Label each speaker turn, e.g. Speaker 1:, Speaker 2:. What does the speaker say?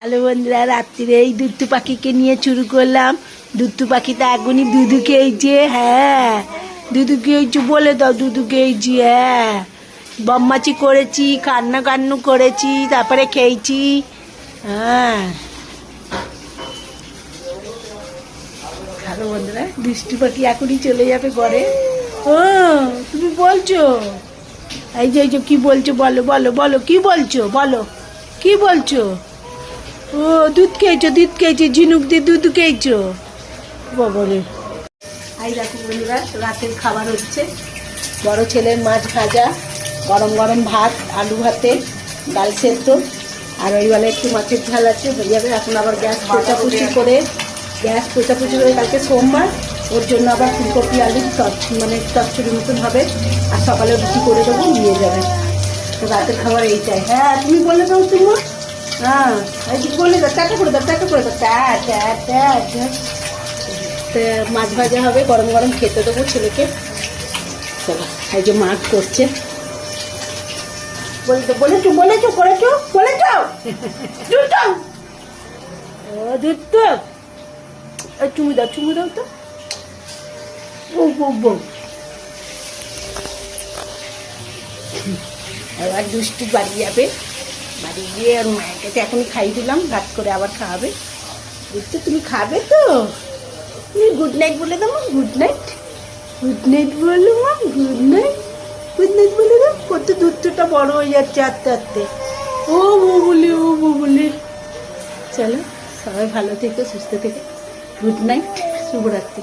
Speaker 1: Hello বন্ধুরা, রাত্রিরে এই দুত্তু পাখিকে নিয়ে শুরু করলাম। দুত্তু পাখিটা এখনই দুধু খেয়েছে। হ্যাঁ, দুধু খেয়েছি বলে দাও, দুধু খেয়েছি। হ্যাঁ, বম্মাচি করেছি, কান্না কান্নু করেছি, তারপরে খেয়েছি। হ্যাঁ, হ্যালো বন্ধুরা, দুষ্টু পাখি এখনই চলে যাবে ঘরে। ও তুমি বলছো, এই যে কি বলছো, বলো বলো বলো, কি বলছো বলো, কি বলছো? ও দুধ খেয়েছো, ঝিনুক দিয়ে দুধ খেয়েছো বাবারে। এই দেখো বন্ধুরা, রাতের খাবার হচ্ছে বড় ছেলের মাছ ভাজা, গরম গরম ভাত, আলু ভাতে, ডাল সেদ্ধ, আর ওই বেলা একটু মাছের ঝাল আছে, হয়ে যাবে। এখন আবার গ্যাস পোচাপুচি করে কালকে সোমবার, ওর জন্য আবার ফুলকপি আলুর চচ্চড়ির মতন হবে। আর সকালে রুটি করে দেবো, নিয়ে যাবে। তো রাতের খাবার এইটাই। হ্যাঁ তুমি বলে দাও তুমি। হ্যাঁ, বলে দাও, টাকা করে দাও, টাকা করে দাও, মাছ ভাজা হবে, গরম গরম খেতে দেবো ছেলেকে। চলো, এই যে মাছ করছে। বলেছো ও দুধ তো চুমু দাও তো। এবার দুষ্টু বাড়ি যাবে, বাড়ি গিয়ে আর মায়ের কাছে এখনই খাইয়ে দিলাম, রাত করে আবার খাওয়াবে। বুঝছো, তুমি খাবে তো? তুমি গুড নাইট বলে দাও, গুড নাইট বলো মা, গুড নাইট বলে দাও। কত দুধটা বড় হয়ে যাচ্ছে আস্তে আস্তে। ও বলে চলো, সবাই ভালো থেকো, সুস্থ থেকো। গুড নাইট, শুভরাত্রি।